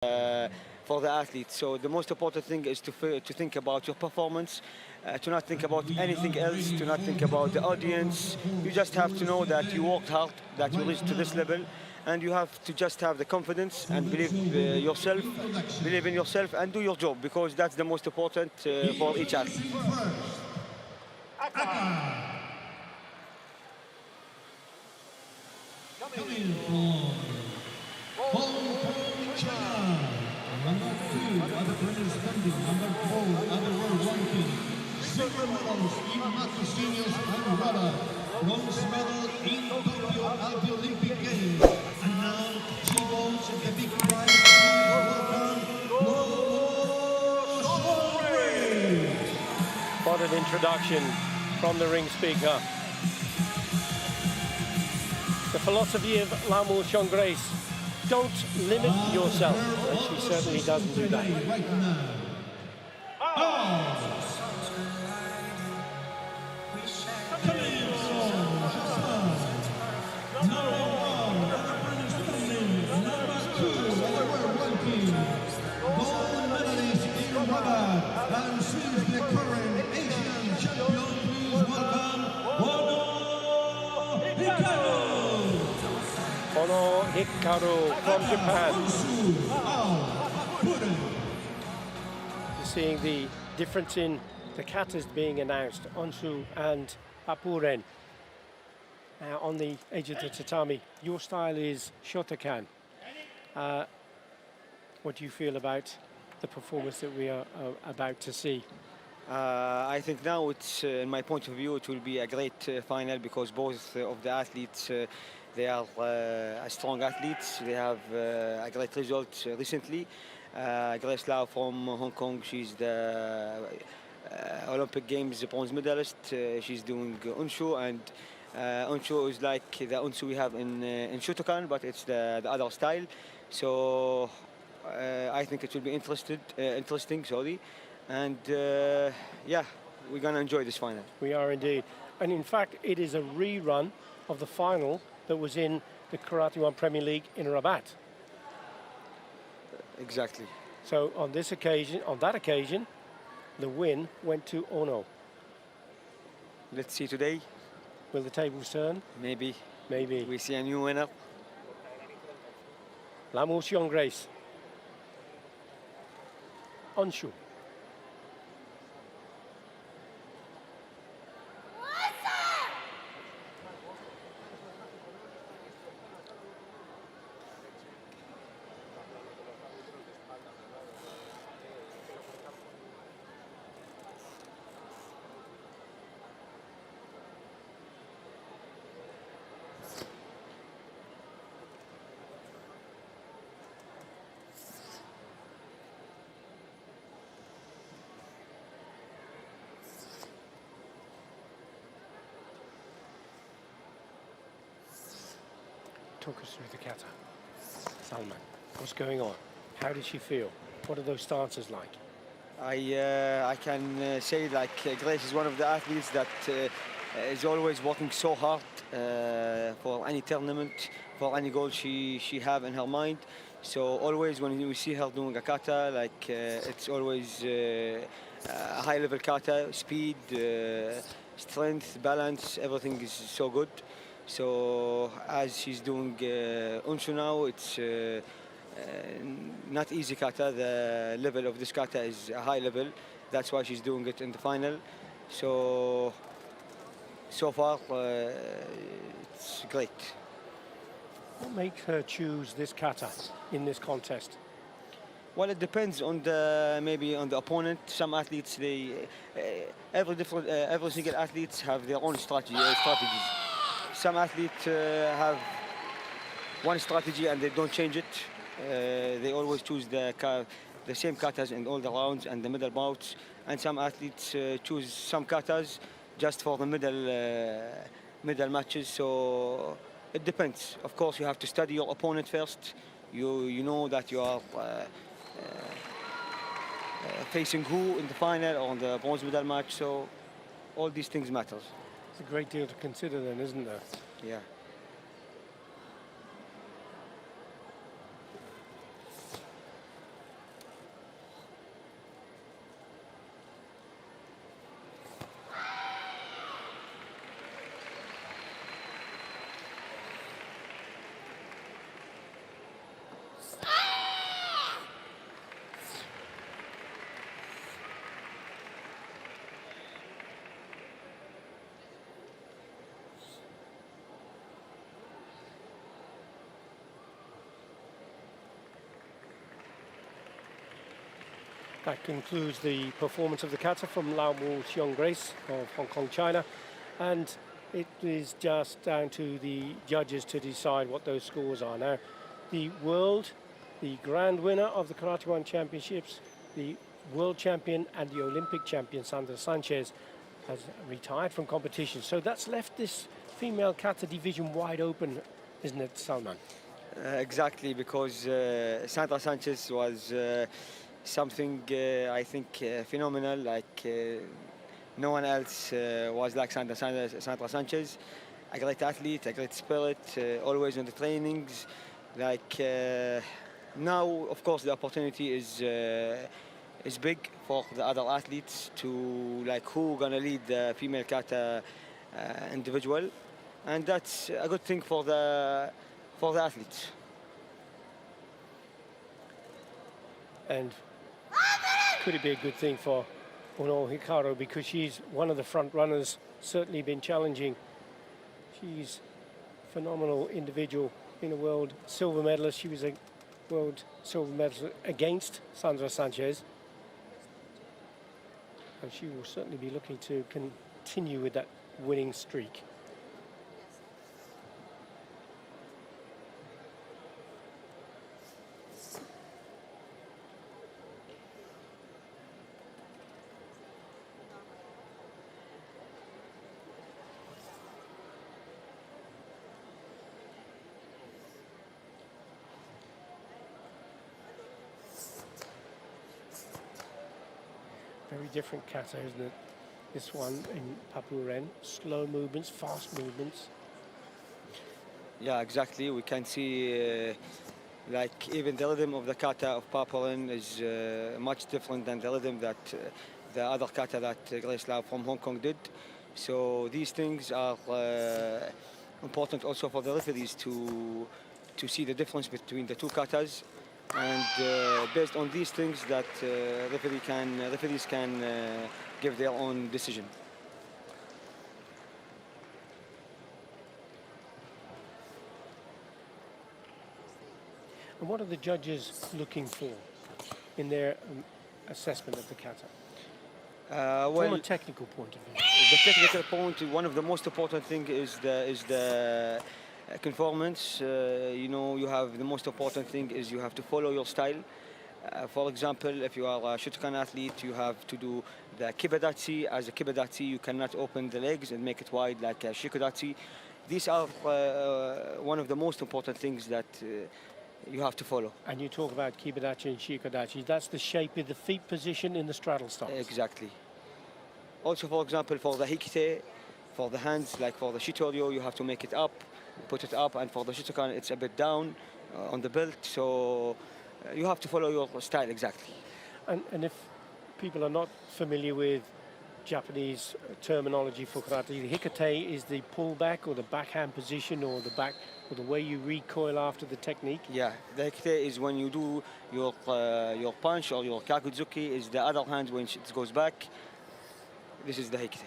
for the athlete. So the most important thing is to think about your performance, to not think about anything else, to not think about the audience. You just have to know that you worked hard, that you reached to this level, and you have to just have the confidence and believe in yourself, and do your job, because that's the most important for each athlete. Coming from Hong Kong, China. Number 2, other players standing. Number 4, other world ranking. Silver medals in Baku seniors and rubber. Bronze medal in Tokyo at the Olympic Games. And now she goes the big prize. Please welcome What an introduction from the ring speaker. The philosophy of Lamu Grace: don't limit yourself, and she certainly doesn't do that. right now. Coming from number 1, other players standing. Number 2, other world ranking. Gold medalist in rubber, and she is the current Asian champion. Please welcome Ono Hikaru. Ono Hikaru from Japan. You're seeing the difference in the katas being announced, Onshu and Apuren. Now on the edge of the tatami, your style is Shotokan. What do you feel about the performance that we are about to see? I think now it's, in my point of view, it will be a great final, because both of the athletes, they are strong athletes. They have a great result recently. Grace Lau from Hong Kong, she's the Olympic Games bronze medalist. She's doing Unshu, and Unshu is like the Unshu we have in Shotokan, but it's the other style. So I think it will be interesting, sorry. And yeah, we're going to enjoy this final. We are indeed. And in fact, it is a rerun of the final that was in the Karate One Premier League in Rabat. Exactly. So on that occasion, the win went to Ono. Let's see today. Will the tables turn? Maybe. Maybe. We see a new winner. Lamu Grace. Onshu. Talk us through the kata. Salman, what's going on? How did she feel? What are those stances like? I can say like Grace is one of the athletes that is always working so hard for any tournament, for any goal she have in her mind. So always when we see her doing a kata, like it's always a high level kata, speed, strength, balance, everything is so good. So as she's doing Unshu now, it's not easy kata. The level of this kata is a high level. That's why she's doing it in the final. So far, it's great. What makes her choose this kata in this contest? Well, it depends on maybe on the opponent. Some athletes, every single athletes have their own strategies. Some athletes have one strategy and they don't change it. They always choose the same katas in all the rounds and the middle bouts. And some athletes choose some katas just for the middle matches. So it depends. Of course, you have to study your opponent first. You know that you are facing who in the final or in the bronze medal match. So all these things matters. It's a great deal to consider then, isn't there? Yeah. That concludes the performance of the kata from Lau Mu Xiong Grace of Hong Kong, China. And it is just down to the judges to decide what those scores are. Now, the grand winner of the Karate One Championships, the world champion and the Olympic champion, Sandra Sanchez, has retired from competition. So that's left this female kata division wide open, isn't it, Salman? Exactly, because Sandra Sanchez was something I think phenomenal. Like no one else was like Sandra Sanchez. A great athlete, a great spirit, always on the trainings. Like now, of course, the opportunity is big for the other athletes to like who gonna lead the female kata individual, and that's a good thing for the athletes. And could it be a good thing for Ono Hikaru, because she's one of the front runners, certainly been challenging. She's a phenomenal individual, been a world silver medalist. She was a world silver medalist against Sandra Sanchez. And she will certainly be looking to continue with that winning streak. Very different kata, isn't it? This one in Papuren, slow movements, fast movements. Yeah, exactly. We can see like even the rhythm of the kata of Papuren is much different than the rhythm that the other kata that Grace Lau from Hong Kong did. So these things are important also for the referees to see the difference between the two katas, and based on these things that referees can give their own decision. And what are the judges looking for in their assessment of the kata? From a technical point of view. The technical point, one of the most important thing is the conformance. You know, you have the most important thing is you have to follow your style. For example, if you are a Shotokan athlete, you have to do the kibadachi. As a kibadachi, you cannot open the legs and make it wide like a shikodachi. These are one of the most important things that you have to follow. And you talk about kibadachi and shikodachi. That's the shape of the feet position in the straddle stance. Exactly. Also, for example, for the hikite, for the hands, like for the shitoryo, you have to make it up, put it up, and for the Shotokan, it's a bit down on the belt. So you have to follow your style exactly. And if people are not familiar with Japanese terminology for karate, the hikite is the pullback or the backhand position or the back or the way you recoil after the technique. Yeah, the hikite is when you do your punch or your kakuzuki. Is the other hand when it goes back. This is the hikite.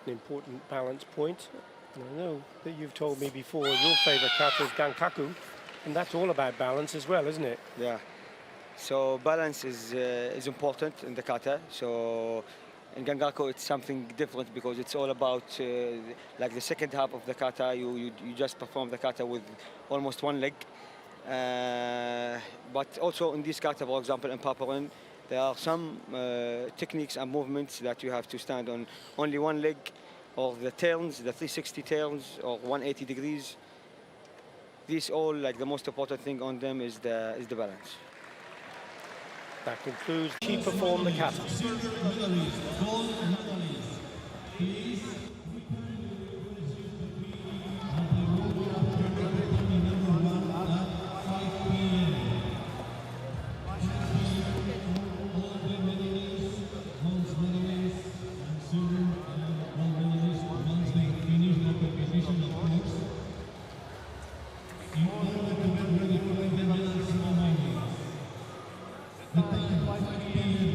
An important balance point. And I know that you've told me before your favorite kata is gankaku, and that's all about balance as well, isn't it? Yeah. So balance is important in the kata. So in gangaku it's something different because it's all about like the second half of the kata. You just perform the kata with almost one leg. But also in this kata, for example, in Papuren, there are some techniques and movements that you have to stand on only one leg, or the turns, the 360 turns, or 180 degrees. These all, like the most important thing on them is the balance. That concludes she performed the kata. The time 5 p.m.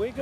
we're going